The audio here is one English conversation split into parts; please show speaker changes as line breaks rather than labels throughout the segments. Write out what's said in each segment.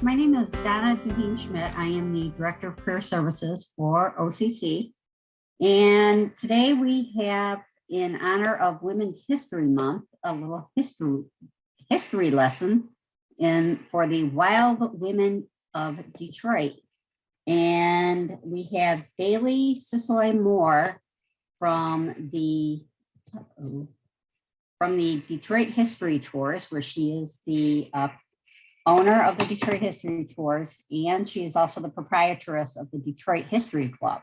My name is Donna Duheen-Schmidt. I am the Director of Career Services for OCC. And today we have, in honor of Women's History Month, a little history lesson for the Wild Women of Detroit. And we have Bailey Sisoy-Moore from the Detroit History Tours, where she is the owner of the Detroit History Tours, and she is also the proprietress of the Detroit History Club.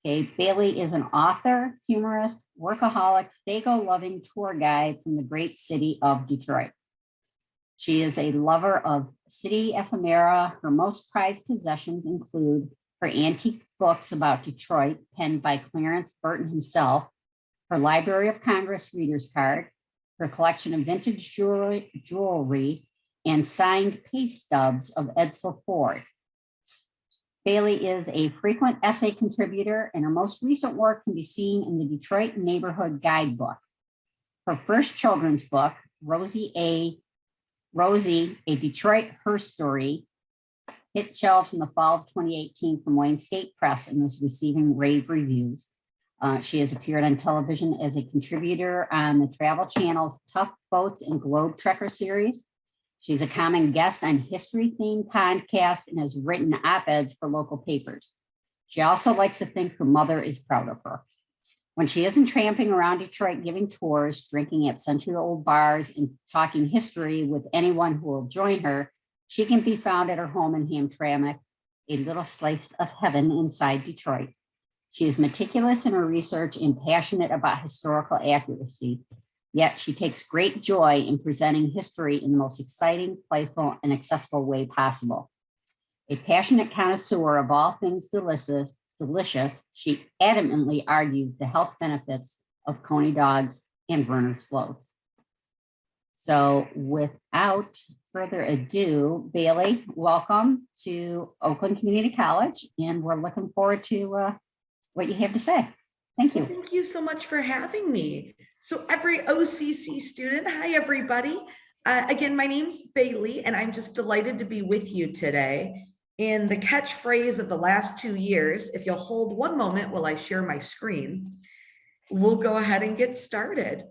Okay, Bailey is an author, humorist, workaholic, Fago-loving tour guide from the great city of Detroit. She is a lover of city ephemera. Her most prized possessions include her antique books about Detroit, penned by Clarence Burton himself, her Library of Congress reader's card, her collection of vintage jewelry, and signed pay stubs of Edsel Ford. Bailey is a frequent essay contributor, and her most recent work can be seen in the Detroit Neighborhood Guidebook. Her first children's book, Rosie, a Detroit Her Story, hit shelves in the fall of 2018 from Wayne State Press and is receiving rave reviews. She has appeared on television as a contributor on the Travel Channel's Tough Boats and Globe Trekker series. She's a common guest on history-themed podcasts and has written op-eds for local papers. She also likes to think her mother is proud of her. When she isn't tramping around Detroit giving tours, drinking at century-old bars, and talking history with anyone who will join her, she can be found at her home in Hamtramck, a little slice of heaven inside Detroit. She is meticulous in her research and passionate about historical accuracy. Yet she takes great joy in presenting history in the most exciting, playful, and accessible way possible. A passionate connoisseur of all things delicious, she adamantly argues the health benefits of Coney dogs and Verner's floats. So without further ado, Bailey, welcome to Oakland Community College, and we're looking forward to what you have to say. Thank you.
Well, thank you so much for having me. So every OCC student, hi everybody. Again, my name's Bailey, and I'm just delighted to be with you today. In the catchphrase of the last 2 years, if you'll hold one moment while I share my screen, we'll go ahead and get started.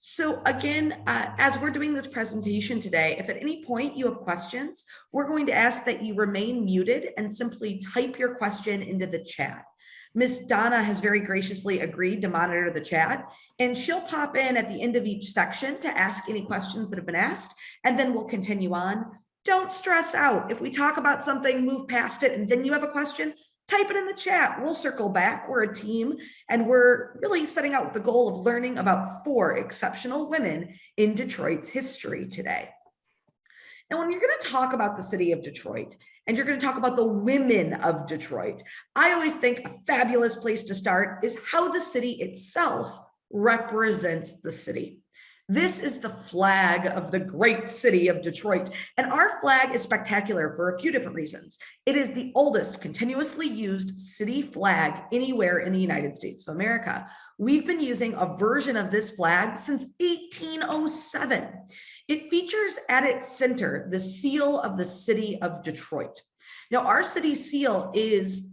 So again, as we're doing this presentation today, if at any point you have questions, we're going to ask that you remain muted and simply type your question into the chat. Miss Donna has very graciously agreed to monitor the chat, and she'll pop in at the end of each section to ask any questions that have been asked, and then we'll continue on. Don't stress out. If we talk about something, move past it, and then you have a question, type it in the chat. We'll circle back. We're a team, and we're really setting out with the goal of learning about 4 exceptional women in Detroit's history today. Now, when you're going to talk about the city of Detroit, and you're going to talk about the women of Detroit, I always think a fabulous place to start is how the city itself represents the city. This is the flag of the great city of Detroit, and our flag is spectacular for a few different reasons. It is the oldest continuously used city flag anywhere in the United States of America. We've been using a version of this flag since 1807. It features at its center the seal of the city of Detroit. Now, our city seal is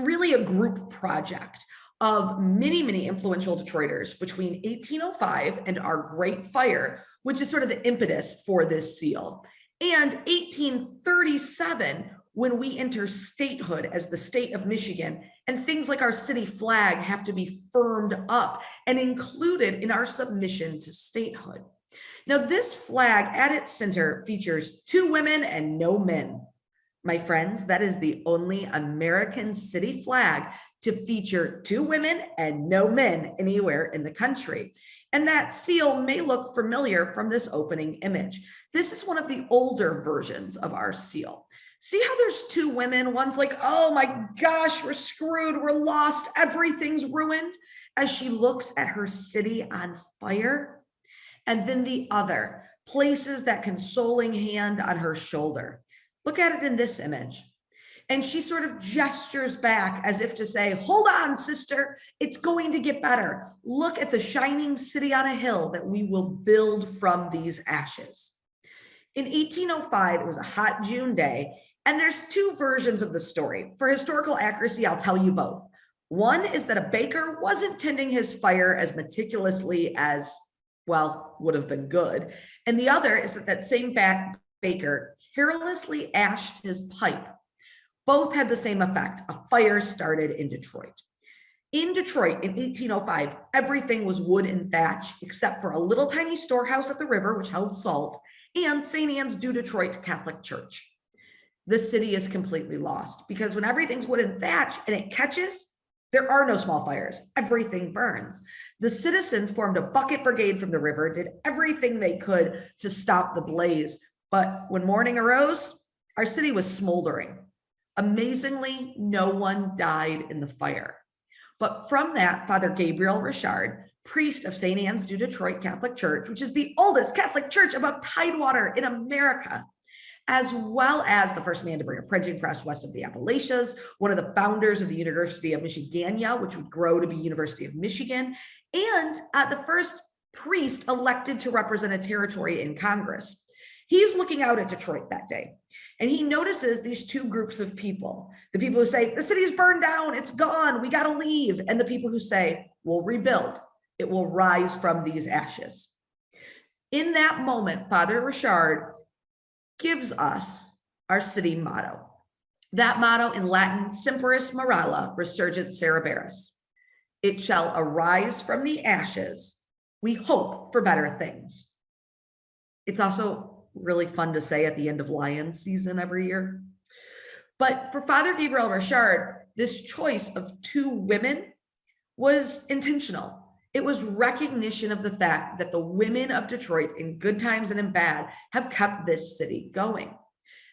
really a group project of many, many influential Detroiters between 1805 and our Great Fire, which is sort of the impetus for this seal, and 1837, when we enter statehood as the state of Michigan, and things like our city flag have to be firmed up and included in our submission to statehood. Now, this flag at its center features 2 women and no men. My friends, that is the only American city flag to feature 2 women and no men anywhere in the country. And that seal may look familiar from this opening image. This is one of the older versions of our seal. See how there's 2 women? One's like, oh my gosh, we're screwed, we're lost, everything's ruined, as she looks at her city on fire. And then the other places that consoling hand on her shoulder. Look at it in this image. And she sort of gestures back as if to say, hold on, sister, it's going to get better. Look at the shining city on a hill that we will build from these ashes. In 1805, it was a hot June day, and there's two versions of the story. For historical accuracy, I'll tell you both. One is that a baker wasn't tending his fire as meticulously as, well, would have been good. And the other is that that same baker carelessly ashed his pipe. Both had the same effect. A fire started in Detroit. In Detroit in 1805, everything was wood and thatch, except for a little tiny storehouse at the river, which held salt, and St. Anne's du Detroit Catholic Church. The city is completely lost because when everything's wood and thatch and it catches, there are no small fires. Everything burns. The citizens formed a bucket brigade from the river, did everything they could to stop the blaze. But when morning arose, our city was smoldering. Amazingly, no one died in the fire. But from that, Father Gabriel Richard, priest of St. Anne's du Detroit Catholic Church, which is the oldest Catholic church above Tidewater in America, as well as the first man to bring a printing press west of the Appalachians, one of the founders of the University of Michigania, which would grow to be University of Michigan, and the first priest elected to represent a territory in Congress. He's looking out at Detroit that day, and he notices these two groups of people. The people who say, the city's burned down, it's gone, we gotta leave. And the people who say, we'll rebuild, it will rise from these ashes. In that moment, Father Richard gives us our city motto. That motto in Latin, Semperis Morala, Resurgent Cereberis. It shall arise from the ashes. We hope for better things. It's also really fun to say at the end of lion season every year. But for Father Gabriel Richard, this choice of two women was intentional. It was recognition of the fact that the women of Detroit, in good times and in bad, have kept this city going.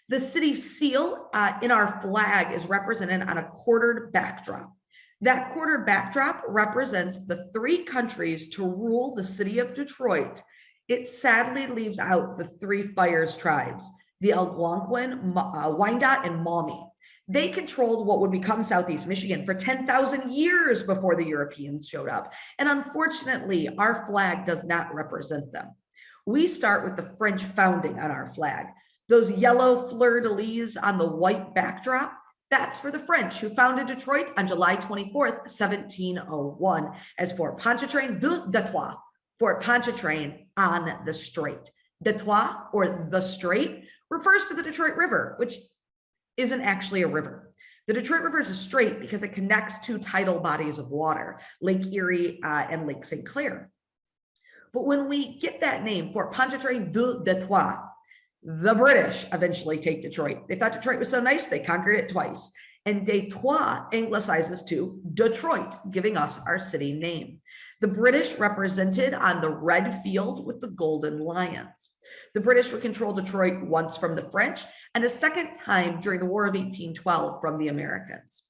The city seal in our flag is represented on a quartered backdrop. That quartered backdrop represents the three countries to rule the city of Detroit. It sadly leaves out the three Fires tribes, the Algonquin, Wyandot, and Maumee. They controlled what would become Southeast Michigan for 10,000 years before the Europeans showed up. And unfortunately, our flag does not represent them. We start with the French founding on our flag. Those yellow fleur-de-lis on the white backdrop, that's for the French who founded Detroit on July 24th, 1701 as Fort Pontchartrain de Detroit, Fort Pontchartrain on the Strait. Detroit, or the Strait, refers to the Detroit River, which isn't actually a river. The Detroit River is a strait because it connects two tidal bodies of water, Lake Erie and Lake St. Clair. But when we get that name, Fort Pontchartrain de Detroit, the British eventually take Detroit. They thought Detroit was so nice, they conquered it twice. And Detroit anglicizes to Detroit, giving us our city name. The British represented on the red field with the golden lions. The British would control Detroit once from the French and a second time during the War of 1812 from the Americans.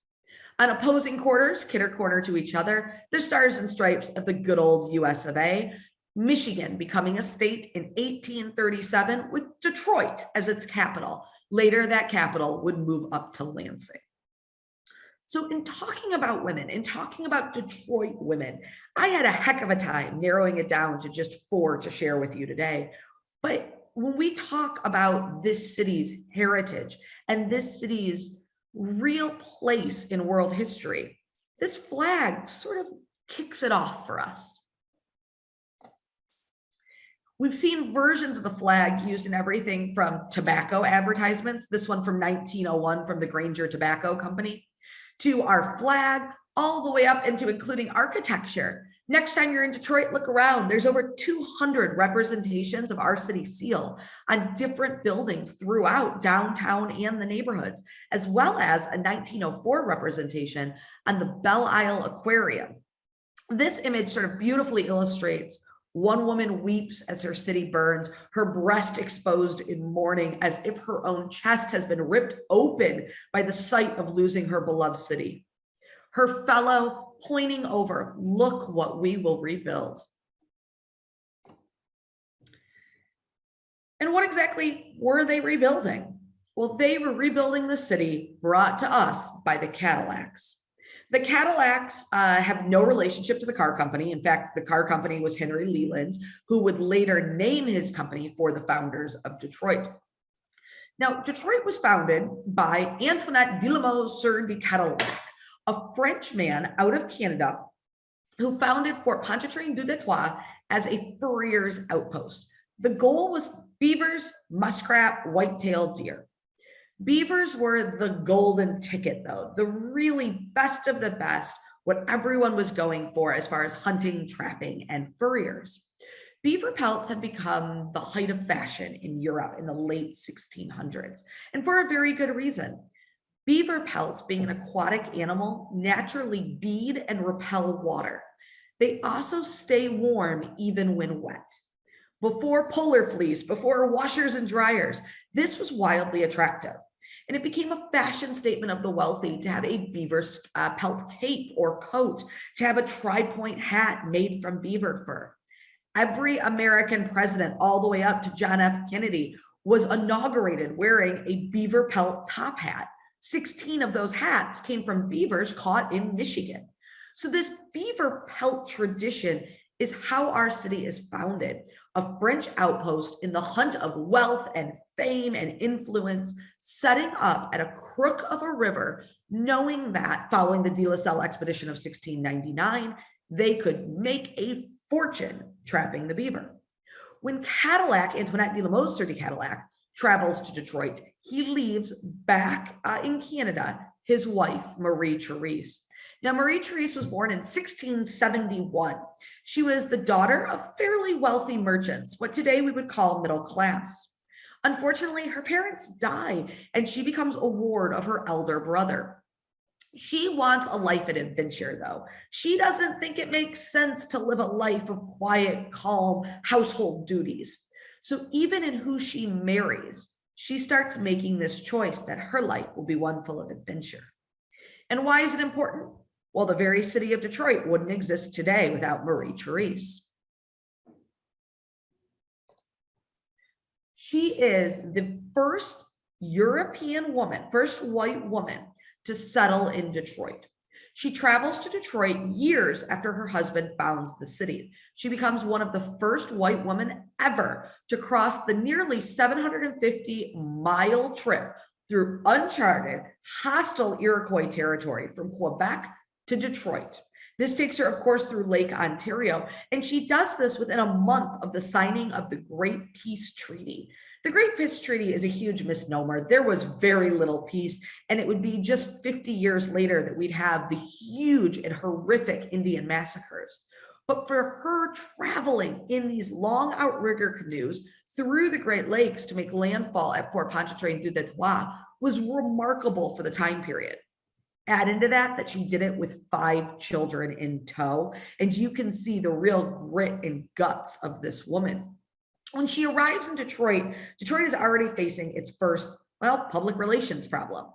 On opposing quarters, kitter corner to each other, the stars and stripes of the good old US of A, Michigan becoming a state in 1837 with Detroit as its capital. Later, that capital would move up to Lansing. So in talking about women, in talking about Detroit women, I had a heck of a time narrowing it down to just 4 to share with you today. But when we talk about this city's heritage and this city's real place in world history, this flag sort of kicks it off for us. We've seen versions of the flag used in everything from tobacco advertisements, this one from 1901 from the Granger Tobacco Company, to our flag, all the way up into including architecture. Next time you're in Detroit, look around. There's over 200 representations of our city seal on different buildings throughout downtown and the neighborhoods, as well as a 1904 representation on the Belle Isle Aquarium. This image sort of beautifully illustrates one woman weeps as her city burns, her breast exposed in mourning as if her own chest has been ripped open by the sight of losing her beloved city. Her fellow pointing over, look what we will rebuild. And what exactly were they rebuilding? Well, they were rebuilding the city brought to us by the Cadillacs. The Cadillacs have no relationship to the car company. In fact, the car company was Henry Leland, who would later name his company for the founders of Detroit. Now, Detroit was founded by Antoine Sieur de Cadillac, a French man out of Canada who founded Fort Pontchartrain du Detroit as a furrier's outpost. The goal was beavers, muskrat, white-tailed deer. Beavers were the golden ticket, though, the really best of the best, what everyone was going for as far as hunting, trapping, and furriers. Beaver pelts had become the height of fashion in Europe in the late 1600s, and for a very good reason. Beaver pelts, being an aquatic animal, naturally bead and repel water. They also stay warm even when wet. Before polar fleece, before washers and dryers, this was wildly attractive. And it became a fashion statement of the wealthy to have a beaver pelt cape or coat, to have a tri-point hat made from beaver fur. Every American president, all the way up to John F. Kennedy, was inaugurated wearing a beaver pelt top hat. 16 of those hats came from beavers caught in Michigan. So this beaver pelt tradition is how our city is founded, a French outpost in the hunt of wealth and fame and influence, setting up at a crook of a river, knowing that following the De La Salle expedition of 1699, they could make a fortune trapping the beaver. When Cadillac, Antoinette de la Mothe Sieur de Cadillac, travels to Detroit, he leaves back in Canada his wife, Marie-Therese. Now, Marie-Therese was born in 1671. She was the daughter of fairly wealthy merchants, what today we would call middle class. Unfortunately, her parents die, and she becomes a ward of her elder brother. She wants a life of adventure, though. She doesn't think it makes sense to live a life of quiet, calm household duties. So even in who she marries, she starts making this choice that her life will be one full of adventure. And why is it important? Well, the very city of Detroit wouldn't exist today without Marie-Therese. She is the first European woman, first white woman to settle in Detroit. She travels to Detroit years after her husband founds the city. She becomes one of the first white women ever to cross the nearly 750-mile trip through uncharted, hostile Iroquois territory from Quebec to Detroit. This takes her, of course, through Lake Ontario, and she does this within a month of the signing of the Great Peace Treaty. The Great Peace Treaty is a huge misnomer. There was very little peace, and it would be just 50 years later that we'd have the huge and horrific Indian massacres. But for her traveling in these long outrigger canoes through the Great Lakes to make landfall at Fort Pontchartrain du Detroit was remarkable for the time period. Add into that she did it with 5 children in tow, and you can see the real grit and guts of this woman. When she arrives in Detroit, Detroit is already facing its first, public relations problem.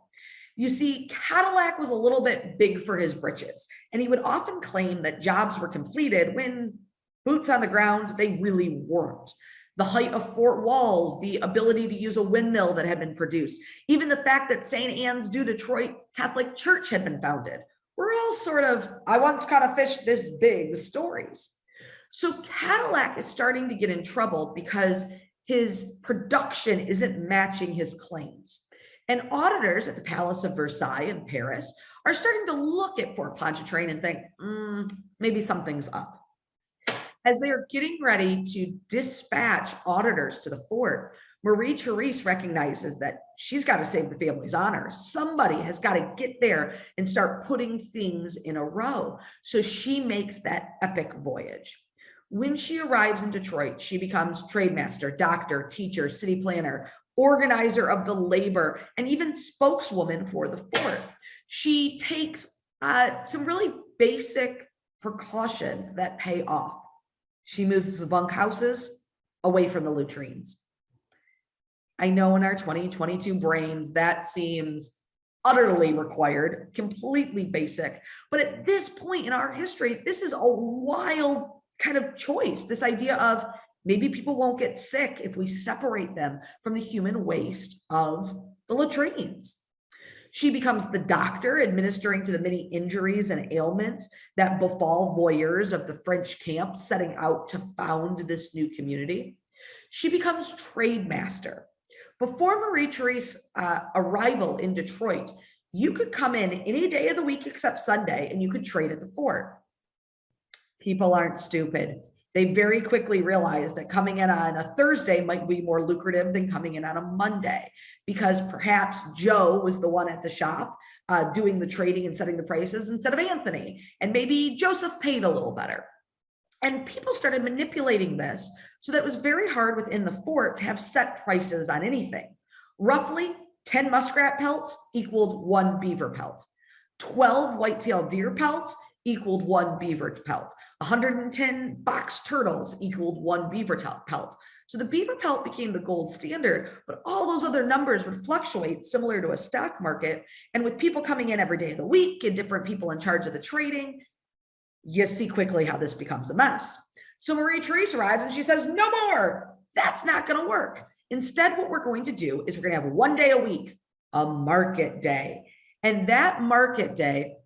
You see, Cadillac was a little bit big for his britches, and he would often claim that jobs were completed when boots on the ground, they really weren't. The height of fort walls, the ability to use a windmill that had been produced, even the fact that St. Anne's du Detroit Catholic Church had been founded, were all sort of, I once caught a fish this big stories. So Cadillac is starting to get in trouble because his production isn't matching his claims. And auditors at the Palace of Versailles in Paris are starting to look at Fort Pontchartrain and think, maybe something's up. As they are getting ready to dispatch auditors to the fort, Marie-Therese recognizes that she's got to save the family's honor. Somebody has got to get there and start putting things in a row. So she makes that epic voyage. When she arrives in Detroit, she becomes trademaster, doctor, teacher, city planner, organizer of the labor, and even spokeswoman for the fort. She takes some really basic precautions that pay off. She moves the bunkhouses away from the latrines. I know in our 2022 brains, that seems utterly required, completely basic. But at this point in our history, this is a wild kind of choice. This idea of maybe people won't get sick if we separate them from the human waste of the latrines. She becomes the doctor administering to the many injuries and ailments that befall voyeurs of the French camp setting out to found this new community. She becomes trade master. Before Marie-Therese's arrival in Detroit, you could come in any day of the week except Sunday and you could trade at the fort. People aren't stupid. They very quickly realized that coming in on a Thursday might be more lucrative than coming in on a Monday, because perhaps Joe was the one at the shop doing the trading and setting the prices instead of Anthony, and maybe Joseph paid a little better. And people started manipulating this so that it was very hard within the fort to have set prices on anything. Roughly 10 muskrat pelts equaled 1 beaver pelt. 12 white-tailed deer pelts equaled 1 beaver pelt. 110 box turtles equaled 1 beaver pelt. So the beaver pelt became the gold standard, but all those other numbers would fluctuate similar to a stock market. And with people coming in every day of the week and different people in charge of the trading, you see quickly how this becomes a mess. So Marie-Therese arrives and she says, no more, that's not going to work. Instead, what we're going to do is we're going to have 1 day a week, a market day. And that market day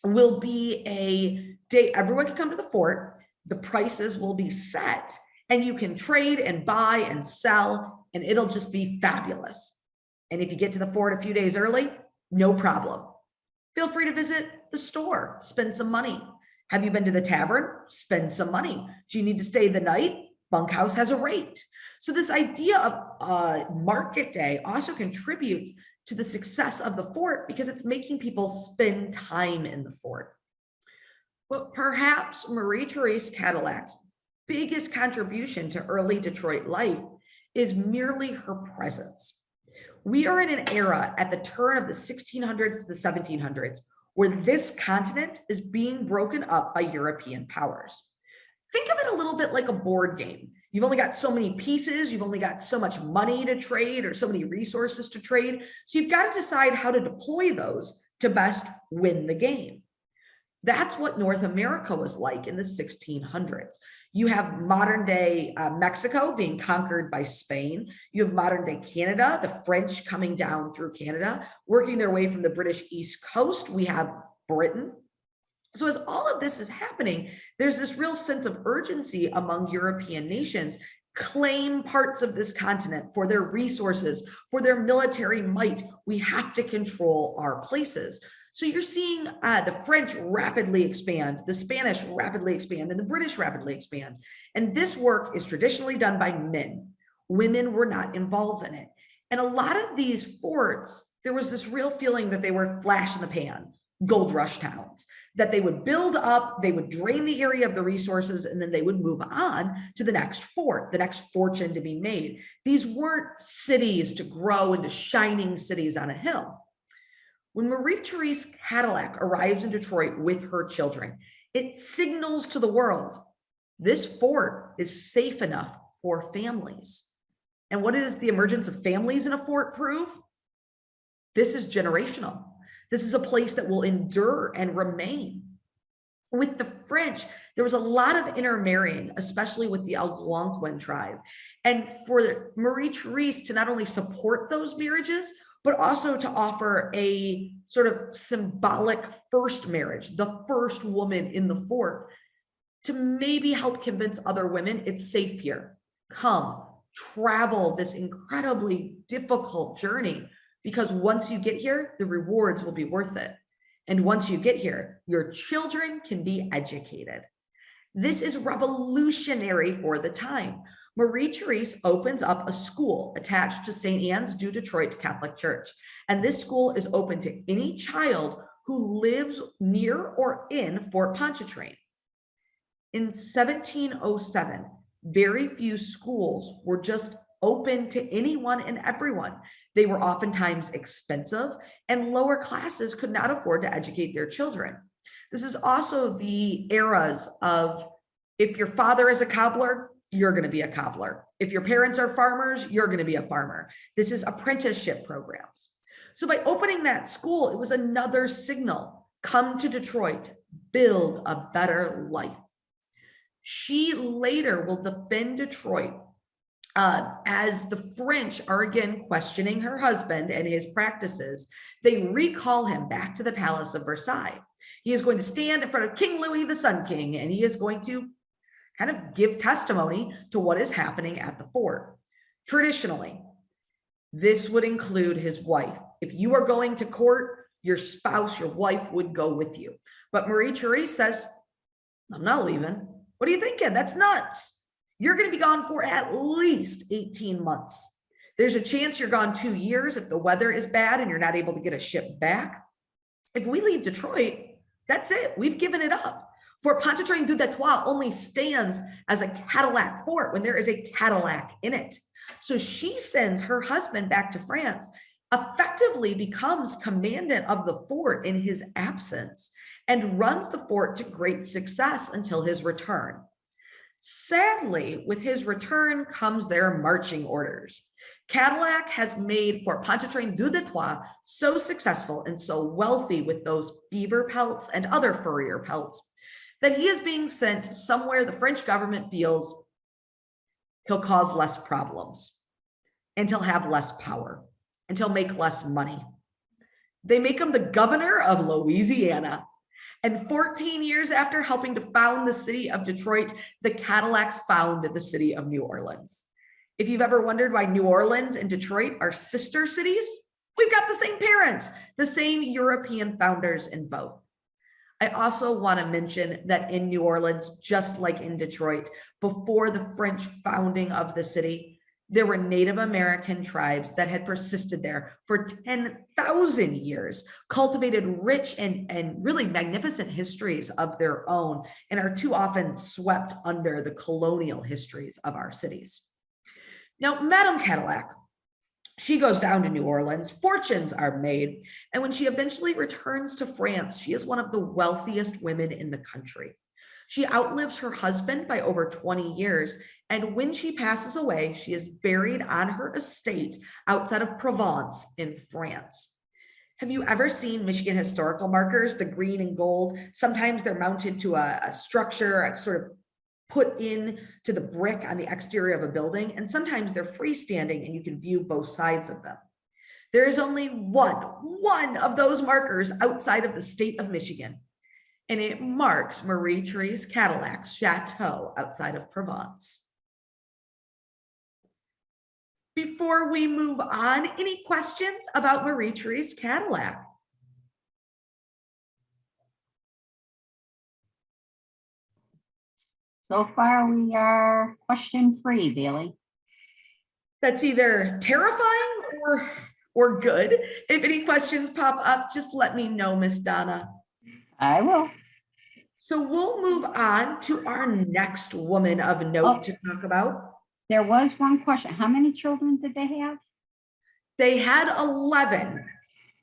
will be a day everyone can come to the fort, the prices will be set, and you can trade and buy and sell, and it'll just be fabulous. And if you get to the fort a few days early, no problem. Feel free to visit the store, spend some money. Have you been to the tavern? Spend some money. Do you need to stay the night? Bunkhouse has a rate. So this idea of market day also contributes to the success of the fort because it's making people spend time in the fort. But perhaps Marie-Therese Cadillac's biggest contribution to early Detroit life is merely her presence. We are in an era at the turn of the 1600s to the 1700s where this continent is being broken up by European powers. Think of it a little bit like a board game. You've only got so many pieces, you've only got so much money to trade or so many resources to trade. So you've got to decide how to deploy those to best win the game. That's what North America was like in the 1600s. You have modern day Mexico being conquered by Spain. You have modern day Canada, the French coming down through Canada, working their way from the British East Coast. We have Britain. So as all of this is happening, there's this real sense of urgency among European nations. Claim parts of this continent for their resources, for their military might. We have to control our places. So you're seeing the French rapidly expand, the Spanish rapidly expand, and the British rapidly expand. And this work is traditionally done by men. Women were not involved in it. And a lot of these forts, there was this real feeling that they were flash in the pan, gold rush towns, that they would build up, they would drain the area of the resources, and then they would move on to the next fort, the next fortune to be made. These weren't cities to grow into shining cities on a hill. When Marie-Therese Cadillac arrives in Detroit with her children, it signals to the world, this fort is safe enough for families. And what does the emergence of families in a fort prove? This is generational. This is a place that will endure and remain. With the French, there was a lot of intermarrying, especially with the Algonquin tribe. And for Marie-Therese to not only support those marriages, but also to offer a sort of symbolic first marriage, the first woman in the fort, to maybe help convince other women it's safe here. Come, travel this incredibly difficult journey, because once you get here, the rewards will be worth it. And once you get here, your children can be educated. This is revolutionary for the time. Marie-Therese opens up a school attached to St. Anne's du Detroit Catholic Church. And this school is open to any child who lives near or in Fort Pontchartrain. In 1707, very few schools were just open to anyone and everyone. They were oftentimes expensive, and lower classes could not afford to educate their children. This is also the eras of, if your father is a cobbler, you're going to be a cobbler. If your parents are farmers, you're going to be a farmer. This is apprenticeship programs. So by opening that school, it was another signal. Come to Detroit, build a better life. She later will defend Detroit as the French are again questioning her husband and his practices, they recall him back to the Palace of Versailles. He is going to stand in front of King Louis, the Sun King, and he is going to kind of give testimony to what is happening at the fort. Traditionally, this would include his wife. If you are going to court, your spouse, your wife would go with you. But Marie-Therese says, I'm not leaving. What are you thinking? That's nuts. You're going to be gone for at least 18 months. There's a chance you're gone 2 years if the weather is bad and you're not able to get a ship back. If we leave Detroit, that's it. We've given it up. Fort Pontchartrain du Detroit only stands as a Cadillac fort when there is a Cadillac in it. So she sends her husband back to France, effectively becomes commandant of the fort in his absence, and runs the fort to great success until his return. Sadly, with his return comes their marching orders. Cadillac has made Fort Pontchartrain du Detroit so successful and so wealthy with those beaver pelts and other furrier pelts that he is being sent somewhere the French government feels he'll cause less problems and he'll have less power and he'll make less money. They make him the governor of Louisiana. And 14 years after helping to found the city of Detroit, the Cadillacs founded the city of New Orleans. If you've ever wondered why New Orleans and Detroit are sister cities, we've got the same parents, the same European founders in both. I also want to mention that in New Orleans, just like in Detroit, before the French founding of the city, there were Native American tribes that had persisted there for 10,000 years, cultivated rich and really magnificent histories of their own, and are too often swept under the colonial histories of our cities. Now, Madam Cadillac, she goes down to New Orleans, fortunes are made, and when she eventually returns to France, she is one of the wealthiest women in the country. She outlives her husband by over 20 years, and when she passes away, she is buried on her estate outside of Provence in France. Have you ever seen Michigan historical markers, the green and gold? Sometimes they're mounted to a structure, sort of put in to the brick on the exterior of a building, and sometimes they're freestanding and you can view both sides of them. There is only one of those markers outside of the state of Michigan, and it marks Marie-Therese Cadillac's chateau outside of Provence. Before we move on, any questions about Marie-Therese Cadillac?
So far, we are question-free, Bailey.
That's either terrifying or good. If any questions pop up, just let me know, Miss Donna.
I will.
So we'll move on to our next woman of note to talk about.
There was one question. How many children did they have?
They had 11,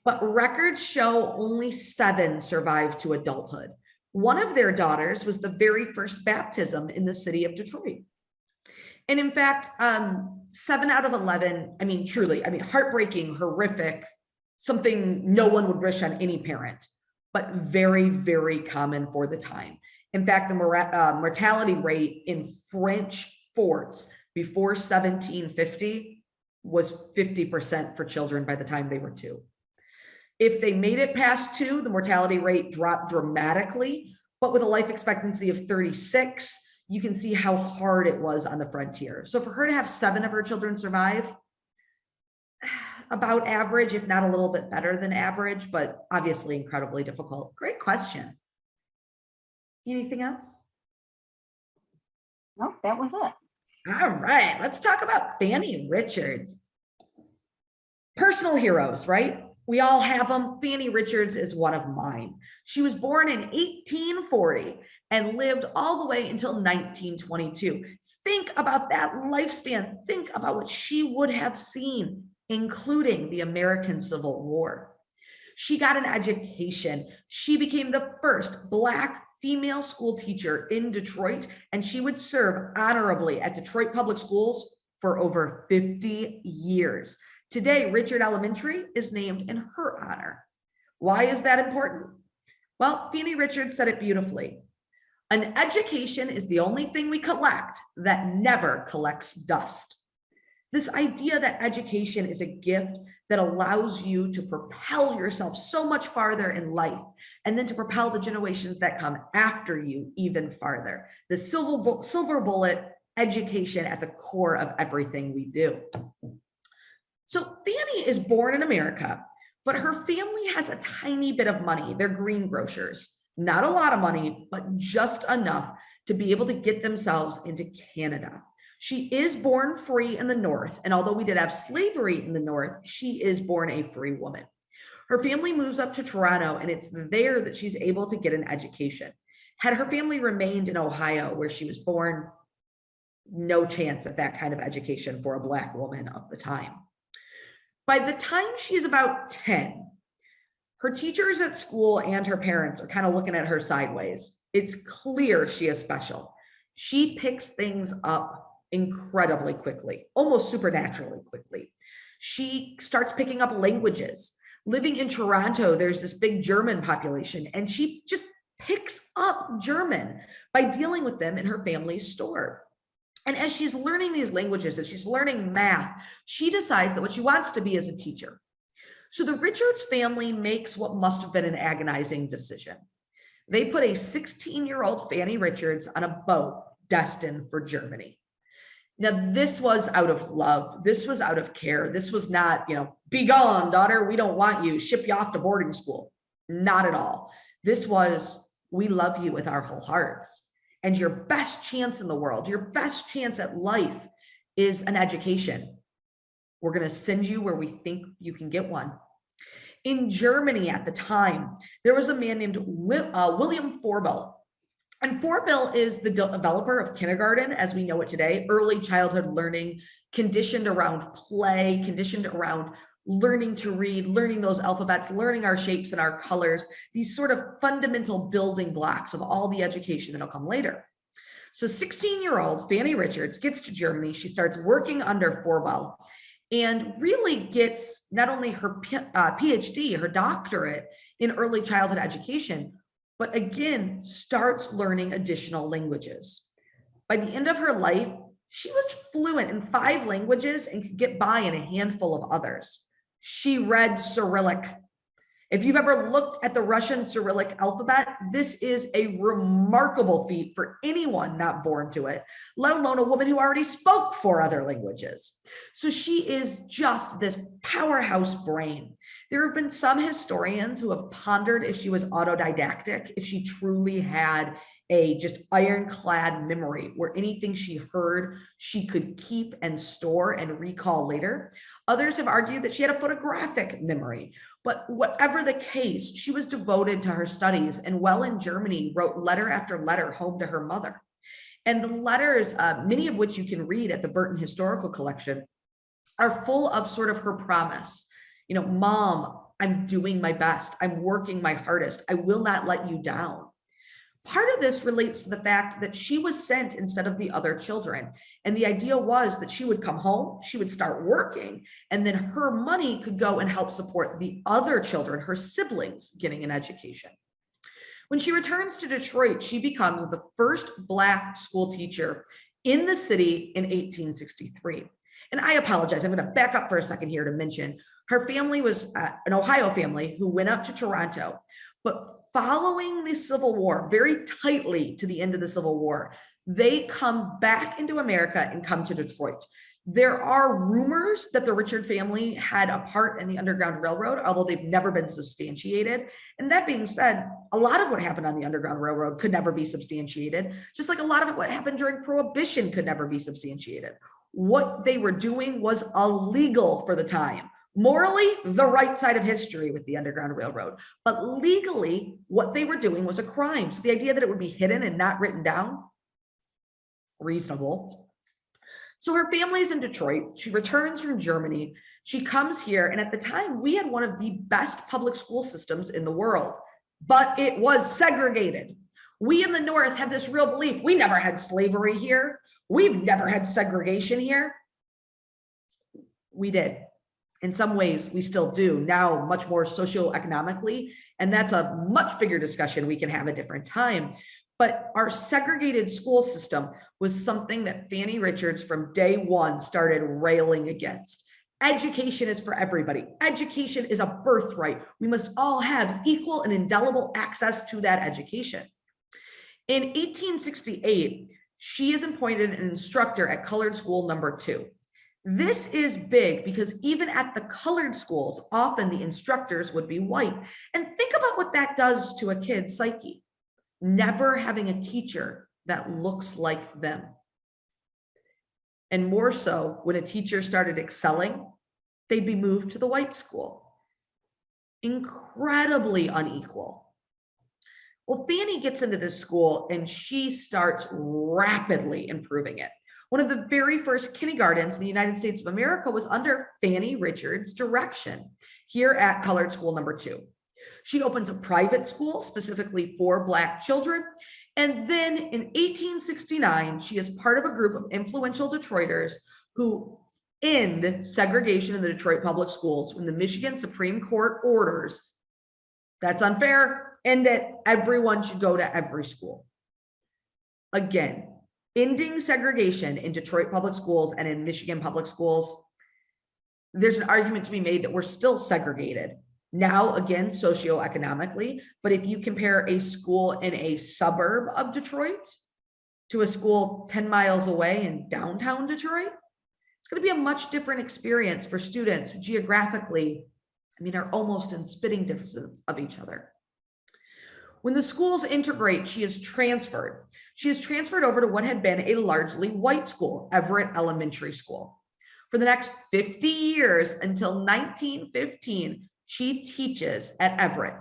but records show only 7 survived to adulthood. One of their daughters was the very first baptism in the city of Detroit. And in fact, 7 out of 11, I mean, truly, heartbreaking, horrific, something no one would wish on any parent, but very, very common for the time. In fact, the mortality rate in French forts before 1750 was 50% for children by the time they were 2. If they made it past 2, the mortality rate dropped dramatically, but with a life expectancy of 36, you can see how hard it was on the frontier. So for her to have 7 of her children survive, about average, if not a little bit better than average, but obviously incredibly difficult. Great question. Anything else?
Nope, that was it.
All right, let's talk about Fanny Richards. Personal heroes, right? We all have them. Fanny Richards is one of mine. She was born in 1840 and lived all the way until 1922. Think about that lifespan. Think about what she would have seen, including the American Civil War. She got an education. She became the first Black female school teacher in Detroit, and she would serve honorably at Detroit Public Schools for over 50 years. Today, Richard Elementary is named in her honor. Why is that important? Well, Fanny Richards said it beautifully. An education is the only thing we collect that never collects dust. This idea that education is a gift that allows you to propel yourself so much farther in life, and then to propel the generations that come after you even farther. The silver bullet education at the core of everything we do. So Fanny is born in America, but her family has a tiny bit of money. They're greengrocers. Not a lot of money, but just enough to be able to get themselves into Canada. She is born free in the North, and although we did have slavery in the North, she is born a free woman. Her family moves up to Toronto, and it's there that she's able to get an education. Had her family remained in Ohio, where she was born, no chance at that kind of education for a Black woman of the time. By the time she's about 10, her teachers at school and her parents are kind of looking at her sideways. It's clear she is special. She picks things up incredibly quickly, almost supernaturally quickly. She starts picking up languages. Living in Toronto, there's this big German population, and she just picks up German by dealing with them in her family's store. And as she's learning these languages, as she's learning math, she decides that what she wants to be is a teacher. So the Richards family makes what must have been an agonizing decision. They put a 16-year-old Fanny Richards on a boat destined for Germany. Now, this was out of love. This was out of care. This was not, be gone, daughter. We don't want you. Ship you off to boarding school. Not at all. This was, we love you with our whole hearts. And your best chance in the world, your best chance at life is an education. We're going to send you where we think you can get one. In Germany at the time, there was a man named William Forbill. And Forbill is the developer of kindergarten as we know it today, early childhood learning, conditioned around play, conditioned around learning to read, learning those alphabets, learning our shapes and our colors, these sort of fundamental building blocks of all the education that'll come later. So 16-year-old Fanny Richards gets to Germany. She starts working under Forbill and really gets not only her PhD, her doctorate in early childhood education, but again, starts learning additional languages. By the end of her life, she was fluent in 5 languages and could get by in a handful of others. She read Cyrillic. If you've ever looked at the Russian Cyrillic alphabet, this is a remarkable feat for anyone not born to it, let alone a woman who already spoke 4 other languages. So she is just this powerhouse brain. There have been some historians who have pondered if she was autodidactic, if she truly had a just ironclad memory where anything she heard, she could keep and store and recall later. Others have argued that she had a photographic memory, but whatever the case, she was devoted to her studies and while in Germany wrote letter after letter home to her mother. And the letters, many of which you can read at the Burton Historical Collection, are full of sort of her promise. Mom, I'm doing my best. I'm working my hardest. I will not let you down. Part of this relates to the fact that she was sent instead of the other children. And the idea was that she would come home, she would start working, and then her money could go and help support the other children, her siblings, getting an education. When she returns to Detroit, she becomes the first Black school teacher in the city in 1863. And I apologize, I'm going to back up for a second here to mention her family was an Ohio family who went up to Toronto, but following the Civil War, very tightly to the end of the Civil War, they come back into America and come to Detroit. There are rumors that the Richard family had a part in the Underground Railroad, although they've never been substantiated. And that being said, a lot of what happened on the Underground Railroad could never be substantiated, just like a lot of what happened during Prohibition could never be substantiated. What they were doing was illegal for the time. Morally, the right side of history with the Underground Railroad, but legally, what they were doing was a crime. So the idea that it would be hidden and not written down, reasonable. So her family's in Detroit. She returns from Germany. She comes here, and at the time, we had one of the best public school systems in the world, but it was segregated. We in the North have this real belief. We never had slavery here. We've never had segregation here. We did. In some ways, we still do now, much more socioeconomically, and that's a much bigger discussion we can have a different time. But our segregated school system was something that Fannie Richards from day one started railing against. Education is for everybody. Education is a birthright. We must all have equal and indelible access to that education. In 1868, she is appointed an instructor at colored school number 2. This is big because even at the colored schools, often the instructors would be white. And think about what that does to a kid's psyche. Never having a teacher that looks like them. And more so, when a teacher started excelling, they'd be moved to the white school. Incredibly unequal. Well, Fannie gets into this school and she starts rapidly improving it. One of the very first kindergartens in the United States of America was under Fannie Richards' direction here at colored school number 2. She opens a private school specifically for Black children. And then in 1869, she is part of a group of influential Detroiters who end segregation in the Detroit public schools when the Michigan Supreme Court orders, that's unfair, end it, everyone should go to every school. Again, ending segregation in Detroit public schools and in Michigan public schools, there's an argument to be made that we're still segregated. Now, again, socioeconomically, but if you compare a school in a suburb of Detroit to a school 10 miles away in downtown Detroit, it's going to be a much different experience for students who geographically, are almost in spitting distance of each other. When the schools integrate, she is transferred. She is transferred over to what had been a largely white school, Everett Elementary School. For the next 50 years until 1915, she teaches at Everett.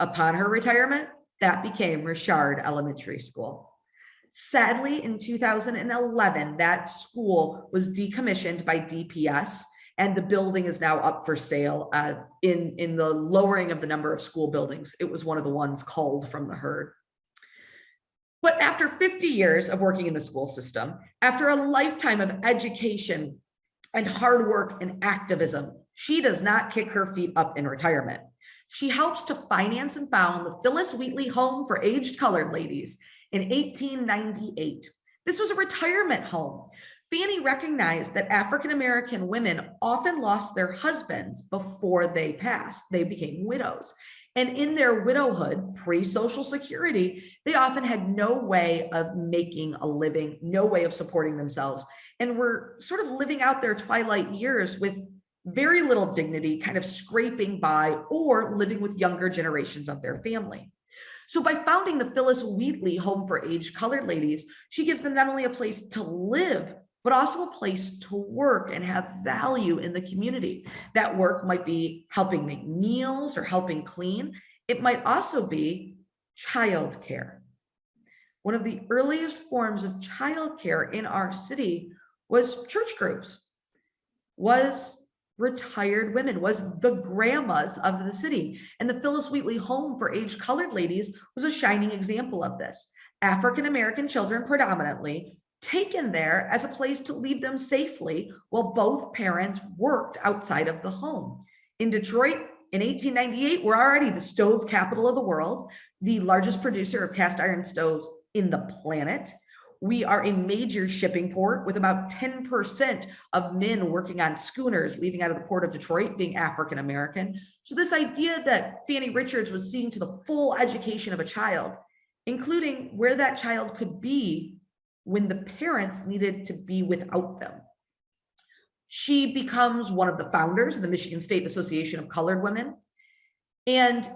Upon her retirement, that became Richard Elementary School. Sadly, in 2011, that school was decommissioned by DPS, and the building is now up for sale. In the lowering of the number of school buildings, it was one of the ones culled from the herd. But after 50 years of working in the school system, after a lifetime of education and hard work and activism, she does not kick her feet up in retirement. She helps to finance and found the Phyllis Wheatley Home for Aged Colored Ladies in 1898. This was a retirement home. Fannie recognized that African-American women often lost their husbands before they passed. They became widows. And in their widowhood, pre-Social Security, they often had no way of making a living, no way of supporting themselves, and were sort of living out their twilight years with very little dignity, kind of scraping by or living with younger generations of their family. So by founding the Phyllis Wheatley Home for Aged Colored Ladies, she gives them not only a place to live, but also a place to work and have value in the community. That work might be helping make meals or helping clean. It might also be childcare. One of the earliest forms of childcare in our city was church groups, was retired women, was the grandmas of the city. And the Phyllis Wheatley Home for Aged Colored Ladies was a shining example of this. African-American children predominantly taken there as a place to leave them safely while both parents worked outside of the home. In Detroit, in 1898, we're already the stove capital of the world, the largest producer of cast iron stoves in the planet. We are a major shipping port with about 10% of men working on schooners leaving out of the port of Detroit being African-American. So this idea that Fannie Richards was seeing to the full education of a child, including where that child could be when the parents needed to be without them. She becomes one of the founders of the Michigan State Association of Colored Women. And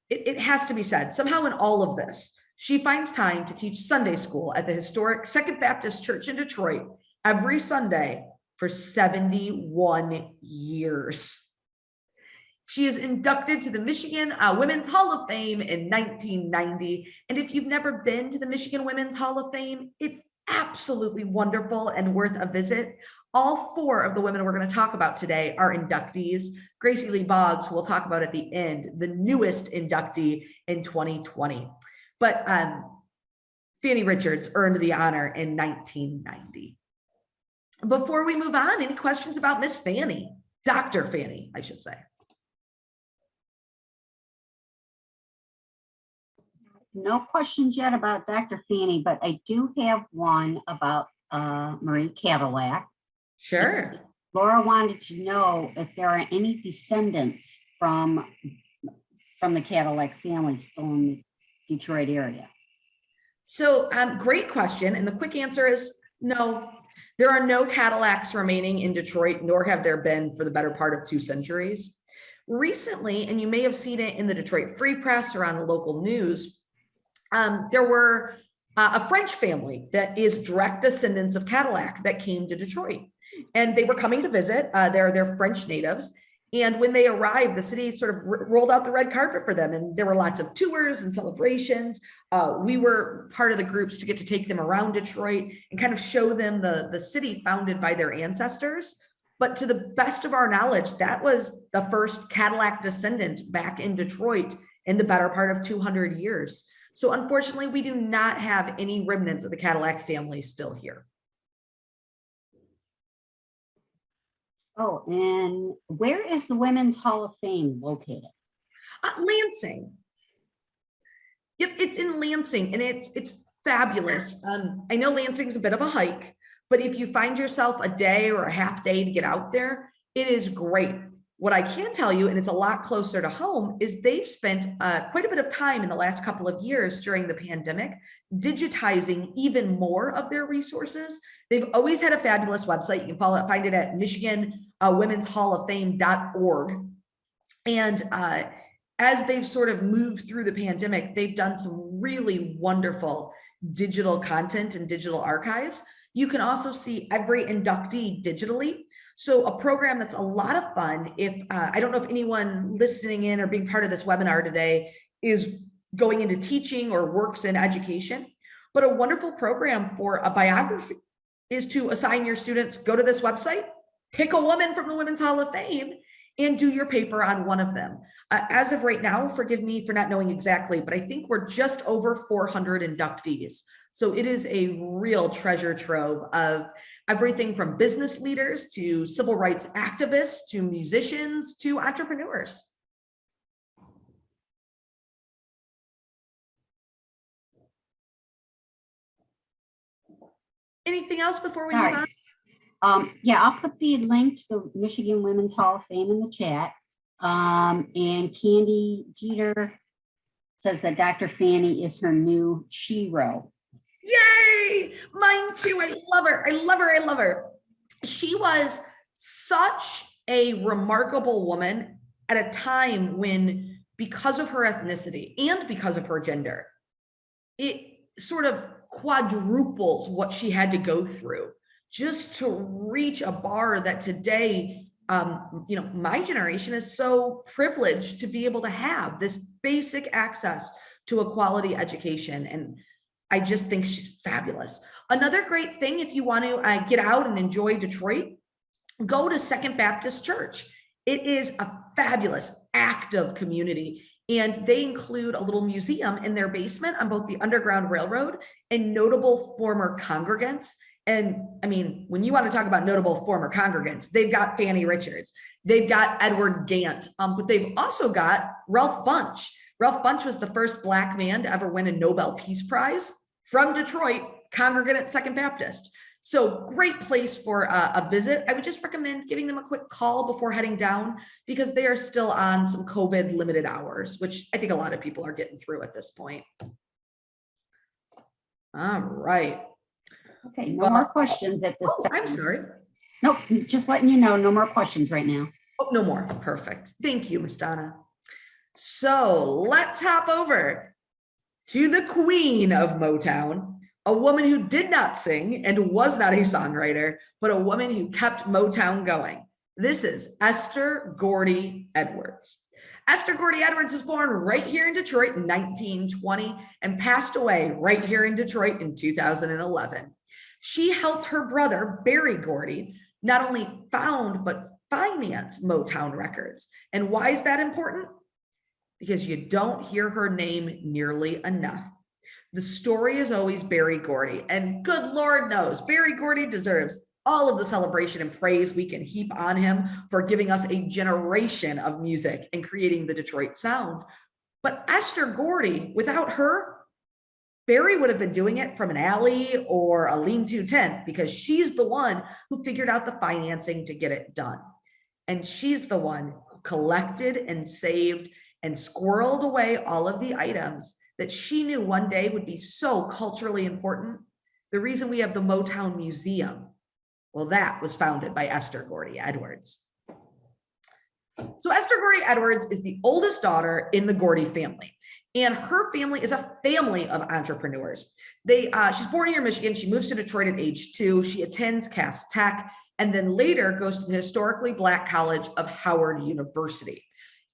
it has to be said, somehow in all of this, she finds time to teach Sunday school at the historic Second Baptist Church in Detroit every Sunday for 71 years. She is inducted to the Michigan Women's Hall of Fame in 1990. And if you've never been to the Michigan Women's Hall of Fame, it's absolutely wonderful and worth a visit. All 4 of the women we're going to talk about today are inductees. Gracie Lee Boggs, who we'll talk about at the end, the newest inductee in 2020. But Fannie Richards earned the honor in 1990. Before we move on, any questions about Miss Fannie? Dr. Fannie, I should say.
No questions yet about Dr. Fanny, but I do have one about Marie Cadillac.
Sure.
Laura wanted to know if there are any descendants from the Cadillac family still in the Detroit area.
So great question. And the quick answer is no. There are no Cadillacs remaining in Detroit, nor have there been for the better part of 2 centuries. Recently, and you may have seen it in the Detroit Free Press or on the local news, there were a French family that is direct descendants of Cadillac that came to Detroit. And they were coming to visit. They're French natives. And when they arrived, the city sort of rolled out the red carpet for them. And there were lots of tours and celebrations. We were part of the groups to get to take them around Detroit and kind of show them the city founded by their ancestors. But to the best of our knowledge, that was the first Cadillac descendant back in Detroit in the better part of 200 years. So unfortunately, we do not have any remnants of the Cadillac family still here.
Oh, and where is the Women's Hall of Fame located?
Lansing. Yep, it's in Lansing, and it's fabulous. I know Lansing's a bit of a hike, but if you find yourself a day or a half day to get out there, it is great. What I can tell you, and it's a lot closer to home, is they've spent quite a bit of time in the last couple of years during the pandemic digitizing even more of their resources. They've always had a fabulous website. You can find it at Michigan Women's Hall of Fame.org. And as they've sort of moved through the pandemic, they've done some really wonderful digital content and digital archives. You can also see every inductee digitally. So a program that's a lot of fun. If I don't know if anyone listening in or being part of this webinar today is going into teaching or works in education, but a wonderful program for a biography is to assign your students, go to this website, pick a woman from the Women's Hall of Fame, and do your paper on one of them. As of right now, forgive me for not knowing exactly, but I think we're just over 400 inductees. So it is a real treasure trove of everything from business leaders to civil rights activists to musicians to entrepreneurs. Anything else before we move on?
Yeah, I'll put the link to the Michigan Women's Hall of Fame in the chat. And Candy Jeter says that Dr. Fanny is her new shero.
Yay! Mine too. I love her. I love her. I love her. She was such a remarkable woman at a time when, because of her ethnicity and because of her gender, it sort of quadruples what she had to go through just to reach a bar that today, my generation is so privileged to be able to have this basic access to a quality education. And I just think she's fabulous. Another great thing, if you want to get out and enjoy Detroit, go to Second Baptist Church. It is a fabulous, active community. And they include a little museum in their basement on both the Underground Railroad and notable former congregants. And I mean, when you want to talk about notable former congregants, they've got Fanny Richards, they've got Edward Gant, but they've also got Ralph Bunche. Ralph Bunche was the first Black man to ever win a Nobel Peace Prize from Detroit, congregant at Second Baptist. So great place for a visit. I would just recommend giving them a quick call before heading down because they are still on some COVID limited hours, which I think a lot of people are getting through at this point. All right.
Okay, no more questions at this time.
I'm sorry.
Nope, just letting you know, no more questions right now.
Oh, no more. Perfect. Thank you, Ms. Donna. So let's hop over to the queen of Motown, a woman who did not sing and was not a songwriter, but a woman who kept Motown going. This is Esther Gordy Edwards. Esther Gordy Edwards was born right here in Detroit in 1920 and passed away right here in Detroit in 2011. She helped her brother, Berry Gordy, not only found, but finance Motown Records. And why is that important? Because you don't hear her name nearly enough. The story is always Berry Gordy, and good Lord knows Berry Gordy deserves all of the celebration and praise we can heap on him for giving us a generation of music and creating the Detroit sound. But Esther Gordy, without her, Barry would have been doing it from an alley or a lean-to tent because she's the one who figured out the financing to get it done. And she's the one who collected and saved and squirreled away all of the items that she knew one day would be so culturally important. The reason we have the Motown Museum, well, that was founded by Esther Gordy Edwards. So Esther Gordy Edwards is the oldest daughter in the Gordy family. And her family is a family of entrepreneurs. She's born here in Michigan. She moves to Detroit at age 2. She attends Cass Tech and then later goes to the historically Black college of Howard University.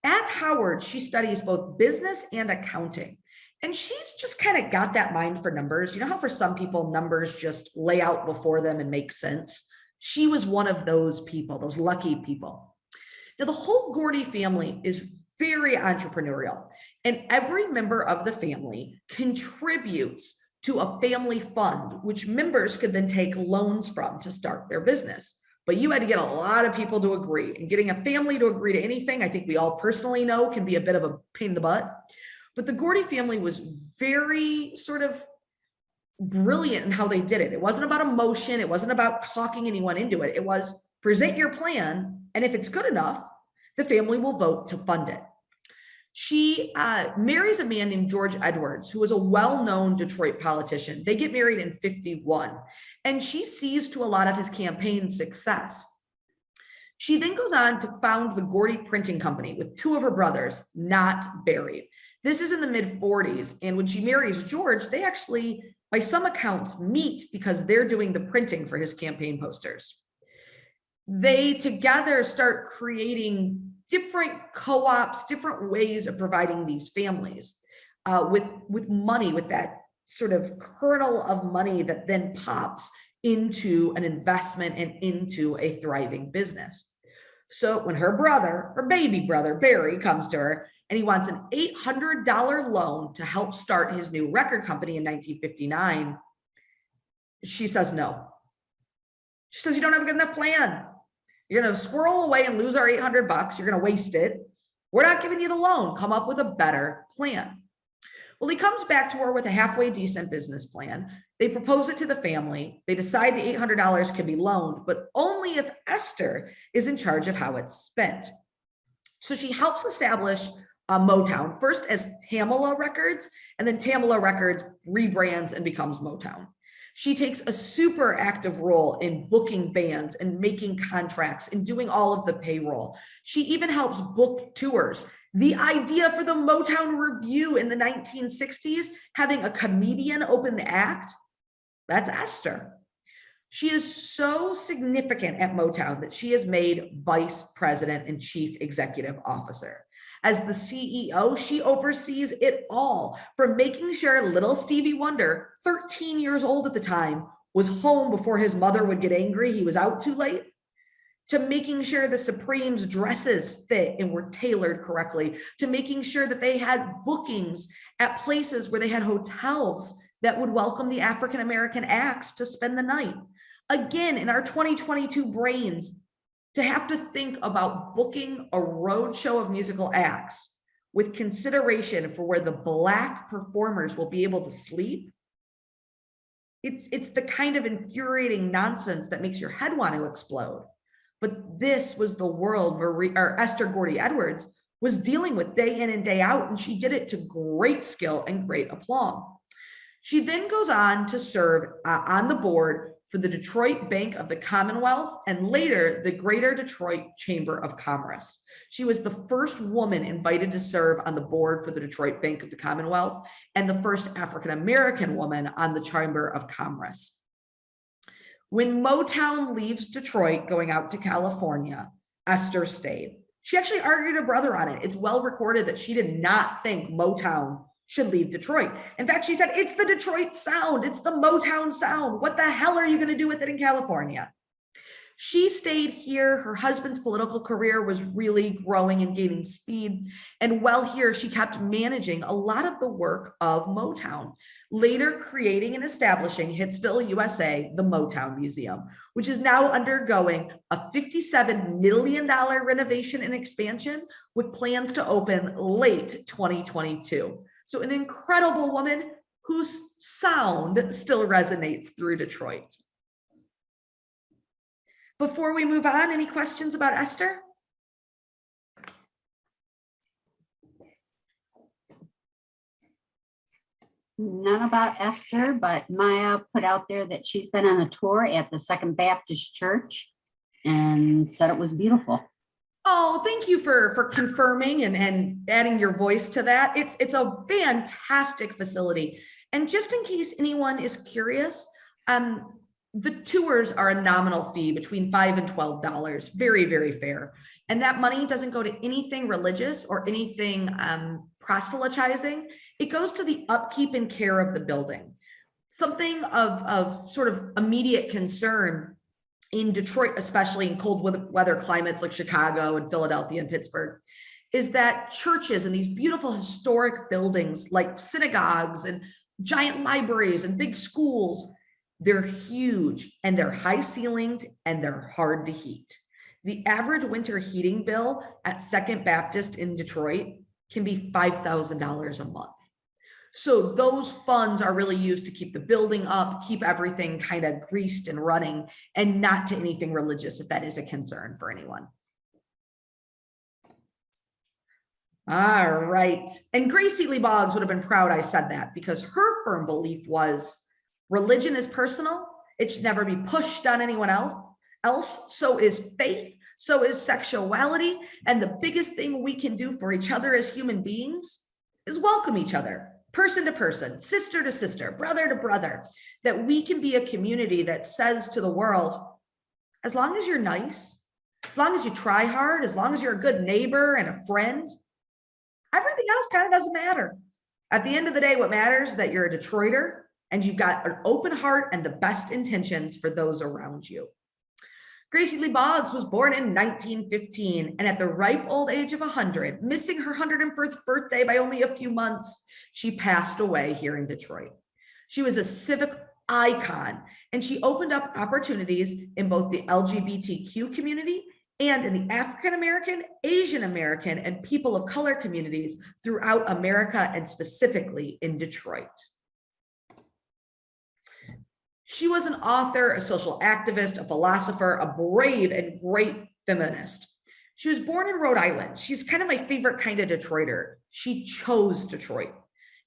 At Howard, she studies both business and accounting. And she's just kind of got that mind for numbers. You know how for some people, numbers just lay out before them and make sense? She was one of those people, those lucky people. Now, the whole Gordy family is very entrepreneurial, and every member of the family contributes to a family fund, which members could then take loans from to start their business. But you had to get a lot of people to agree, and getting a family to agree to anything, I think we all personally know can be a bit of a pain in the butt. But the Gordy family was very sort of brilliant in how they did it. It wasn't about emotion. It wasn't about talking anyone into it. It was present your plan, and if it's good enough, the family will vote to fund it. She marries a man named George Edwards, who was a well-known Detroit politician. They get married in 1951, and she sees to a lot of his campaign success. She then goes on to found the Gordy Printing Company with 2 of her brothers, not Barry. This is in the mid-40s, and when she marries George, they actually, by some accounts, meet because they're doing the printing for his campaign posters. They together start creating different co-ops, different ways of providing these families with money, with that sort of kernel of money that then pops into an investment and into a thriving business. So when her brother, her baby brother, Barry, comes to her and he wants an $800 loan to help start his new record company in 1959, she says no. She says, you don't have a good enough plan. You're going to squirrel away and lose our $800. You're going to waste it. We're not giving you the loan. Come up with a better plan. Well, he comes back to her with a halfway decent business plan. They propose it to the family. They decide the $800 can be loaned, but only if Esther is in charge of how it's spent. So she helps establish Motown, first as Tamala Records, and then Tamala Records rebrands and becomes Motown. She takes a super active role in booking bands and making contracts and doing all of the payroll. She even helps book tours. The idea for the Motown Review in the 1960s, having a comedian open the act, that's Esther. She is so significant at Motown that she is made vice president and chief executive officer. As the CEO, she oversees it all, from making sure little Stevie Wonder, 13 years old at the time, was home before his mother would get angry he was out too late, to making sure the Supremes' dresses fit and were tailored correctly, to making sure that they had bookings at places where they had hotels that would welcome the African-American acts to spend the night. Again, in our 2022 brains, to have to think about booking a road show of musical acts with consideration for where the Black performers will be able to sleep, it's the kind of infuriating nonsense that makes your head want to explode. But this was the world Esther Gordy Edwards was dealing with day in and day out, and she did it to great skill and great aplomb. She then goes on to serve on the board for the Detroit Bank of the Commonwealth and later the Greater Detroit Chamber of Commerce. She was the first woman invited to serve on the board for the Detroit Bank of the Commonwealth and the first African-American woman on the Chamber of Commerce. When Motown leaves Detroit going out to California, Esther stayed. She actually argued her brother on it. It's well recorded that she did not think Motown should leave Detroit. In fact, she said, it's the Detroit sound. It's the Motown sound. What the hell are you going to do with it in California? She stayed here. Her husband's political career was really growing and gaining speed. And while here, she kept managing a lot of the work of Motown, later creating and establishing Hitsville, USA, the Motown Museum, which is now undergoing a $57 million renovation and expansion with plans to open late 2022. So an incredible woman whose sound still resonates through Detroit. Before we move on, any questions about Esther?
None about Esther, but Maya put out there that she's been on a tour at the Second Baptist Church and said it was beautiful.
Oh, thank you for confirming and adding your voice to that. It's a fantastic facility. And just in case anyone is curious, the tours are a nominal fee between $5 and $12. Very, very fair. And that money doesn't go to anything religious or anything proselytizing. It goes to the upkeep and care of the building. Something of sort of immediate concern in Detroit, especially in cold weather climates like Chicago and Philadelphia and Pittsburgh, is that churches and these beautiful historic buildings like synagogues and giant libraries and big schools, they're huge and they're high ceilinged and they're hard to heat. The average winter heating bill at Second Baptist in Detroit can be $5,000 a month. So those funds are really used to keep the building up, keep everything kind of greased and running, and not to anything religious, if that is a concern for anyone. All right. And Gracie Lee Boggs would have been proud I said that, because her firm belief was religion is personal. It should never be pushed on anyone else. So is faith. So is sexuality. And the biggest thing we can do for each other as human beings is welcome each other. Person to person, sister to sister, brother to brother, that we can be a community that says to the world, as long as you're nice, as long as you try hard, as long as you're a good neighbor and a friend, everything else kind of doesn't matter. At the end of the day, what matters is that you're a Detroiter and you've got an open heart and the best intentions for those around you. Gracie Lee Boggs was born in 1915, and at the ripe old age of 100, missing her 101st birthday by only a few months, she passed away here in Detroit. She was a civic icon, and she opened up opportunities in both the LGBTQ community and in the African American, Asian American, and people of color communities throughout America, and specifically in Detroit. She was an author, a social activist, a philosopher, a brave and great feminist. She was born in Rhode Island. She's kind of my favorite kind of Detroiter. She chose Detroit.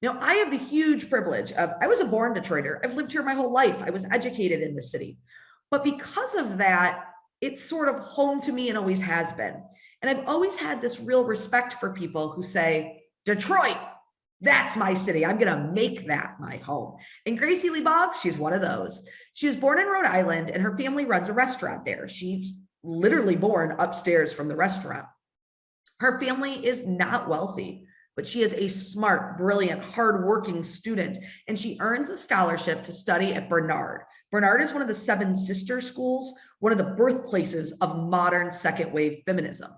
Now, I have the huge privilege of, I was a born Detroiter. I've lived here my whole life. I was educated in the city. But because of that, it's sort of home to me and always has been. And I've always had this real respect for people who say, Detroit, that's my city. I'm going to make that my home. And Gracie Lee Boggs, she's one of those. She was born in Rhode Island and her family runs a restaurant there. She's literally born upstairs from the restaurant. Her family is not wealthy, but she is a smart, brilliant, hardworking student, and she earns a scholarship to study at Bernard. Bernard is one of the 7 sister schools, one of the birthplaces of modern second wave feminism.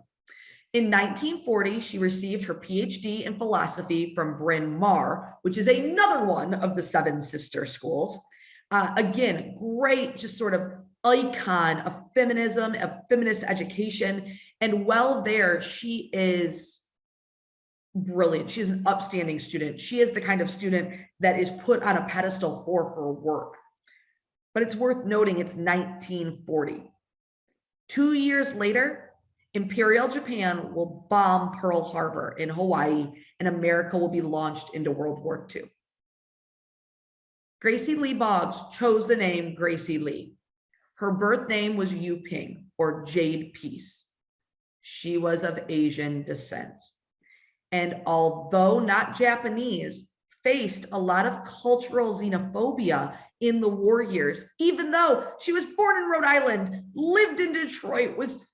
In 1940, she received her PhD in philosophy from Bryn Mawr, which is another one of the 7 sister schools. Again, great, just sort of icon of feminism, of feminist education. And while there, she is brilliant. She is an upstanding student. She is the kind of student that is put on a pedestal for her work. But it's worth noting it's 1940. 2 years later, Imperial Japan will bomb Pearl Harbor in Hawaii, and America will be launched into World War II. Gracie Lee Boggs chose the name Gracie Lee. Her birth name was Yu Ping, or Jade Peace. She was of Asian descent. And although not Japanese, faced a lot of cultural xenophobia in the war years, even though she was born in Rhode Island, lived in Detroit, was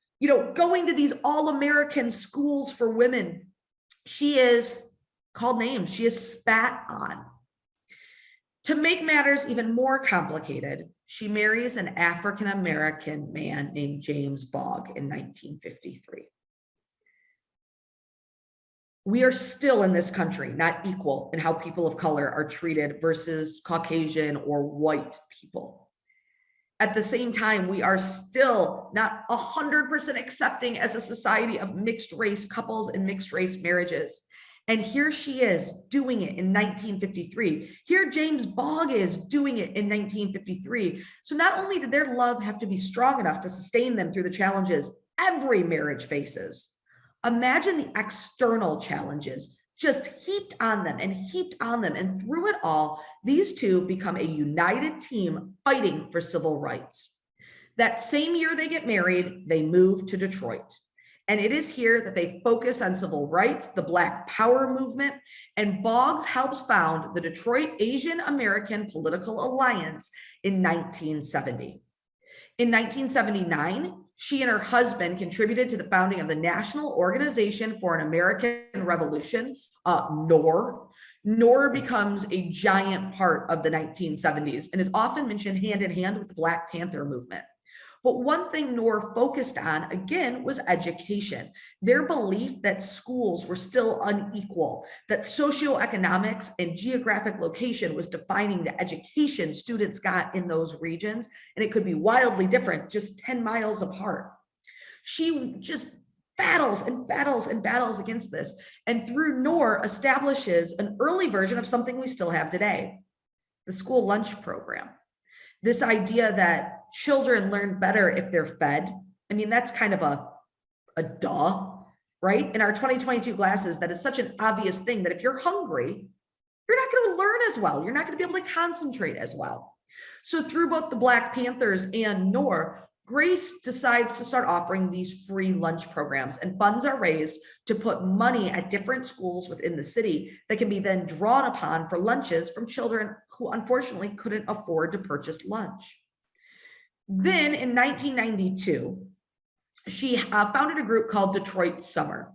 going to these all-American schools for women. She is called names. She is spat on. To make matters even more complicated, she marries an African-American man named James Bogg in 1953. We are still in this country not equal in how people of color are treated versus Caucasian or white people. At the same time, we are still not 100% accepting as a society of mixed race couples and mixed race marriages. And here she is doing it in 1953. Here James Boggs is doing it in 1953. So not only did their love have to be strong enough to sustain them through the challenges every marriage faces, imagine the external challenges just heaped on them and heaped on them. And through it all, these two become a united team fighting for civil rights. That same year they get married, they move to Detroit. And it is here that they focus on civil rights, the Black Power movement, and Boggs helps found the Detroit Asian American Political Alliance in 1970. In 1979, she and her husband contributed to the founding of the National Organization for an American Revolution, NOR. NOR becomes a giant part of the 1970s and is often mentioned hand in hand with the Black Panther movement. But one thing NOR focused on, again, was education. Their belief that schools were still unequal, that socioeconomics and geographic location was defining the education students got in those regions, and it could be wildly different, just 10 miles apart. She just battles and battles and battles against this, and through NOR establishes an early version of something we still have today, the school lunch program. This idea that children learn better if they're fed. I mean, that's kind of a duh, right? In our 2022 classes, that is such an obvious thing that if you're hungry, you're not going to learn as well. You're not going to be able to concentrate as well. So through both the Black Panthers and NOR, Grace decides to start offering these free lunch programs, and funds are raised to put money at different schools within the city that can be then drawn upon for lunches from children who unfortunately couldn't afford to purchase lunch. Then in 1992, she founded a group called Detroit Summer.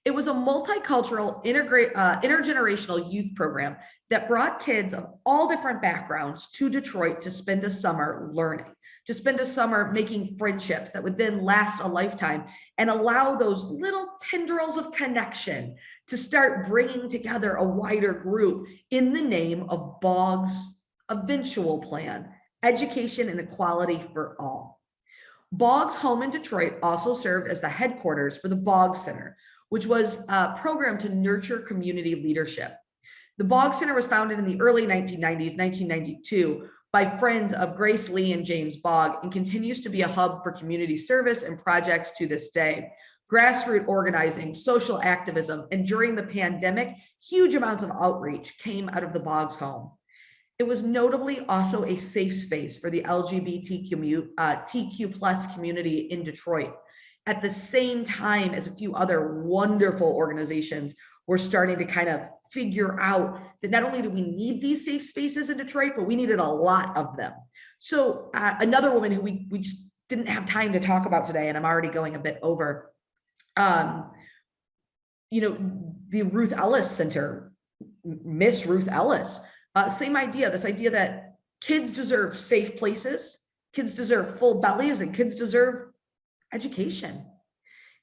It was a multicultural, intergenerational youth program that brought kids of all different backgrounds to Detroit to spend a summer learning, to spend a summer making friendships that would then last a lifetime and allow those little tendrils of connection to start bringing together a wider group in the name of BOGGS' eventual plan, education and equality for all. BOGGS' home in Detroit also served as the headquarters for the BOGGS Center, which was a program to nurture community leadership. The BOGGS Center was founded in the early 1990s, 1992, by friends of Grace Lee and James Boggs, and continues to be a hub for community service and projects to this day. Grassroots organizing, social activism, and during the pandemic, huge amounts of outreach came out of the BOGGS home. It was notably also a safe space for the LGBTQ plus community in Detroit, at the same time as a few other wonderful organizations were starting to kind of figure out that not only do we need these safe spaces in Detroit, but we needed a lot of them. So another woman who we just didn't have time to talk about today, and I'm already going a bit over, the Ruth Ellis Center, Miss Ruth Ellis, same idea, this idea that kids deserve safe places, kids deserve full bellies, and kids deserve education,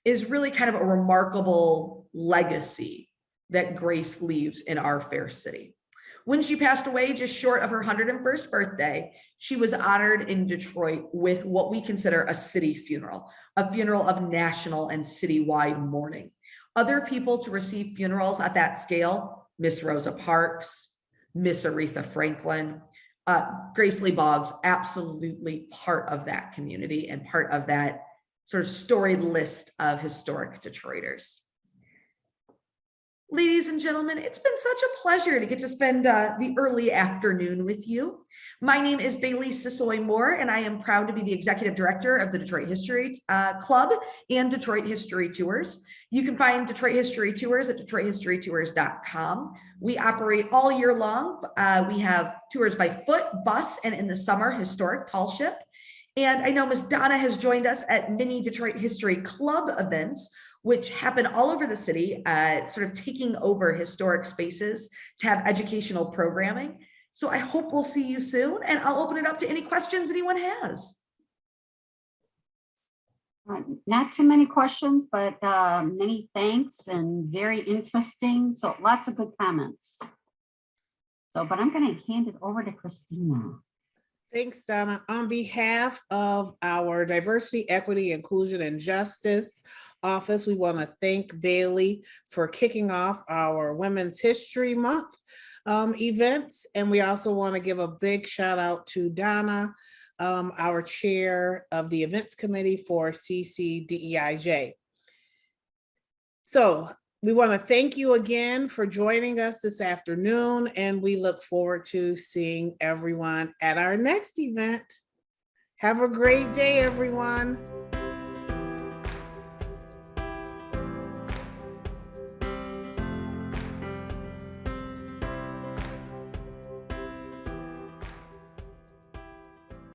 is really kind of a remarkable legacy that Grace leaves in our fair city. When she passed away just short of her 101st birthday, she was honored in Detroit with what we consider a city funeral, a funeral of national and citywide mourning. Other people to receive funerals at that scale, Miss Rosa Parks, Miss Aretha Franklin, Grace Lee Boggs, absolutely part of that community and part of that sort of storied list of historic Detroiters. Ladies and gentlemen, it's been such a pleasure to get to spend the early afternoon with you. My name is Bailey Sisoy-Moore, and I am proud to be the Executive Director of the Detroit History Club and Detroit History Tours. You can find Detroit History Tours at DetroitHistoryTours.com. We operate all year long. We have tours by foot, bus, and in the summer, historic tall ship. And I know Miss Donna has joined us at many Detroit History Club events, which happen all over the city, sort of taking over historic spaces to have educational programming. So I hope we'll see you soon, and I'll open it up to any questions anyone has.
Not too many questions, but many thanks and very interesting. So lots of good comments. So, but I'm going to hand it over to Christina.
Thanks, Donna. On behalf of our Diversity, Equity, Inclusion, and Justice office. We want to thank Bailey for kicking off our Women's History Month events. And we also want to give a big shout out to Donna, our chair of the events committee for CCDEIJ. So we want to thank you again for joining us this afternoon, and we look forward to seeing everyone at our next event. Have a great day, everyone.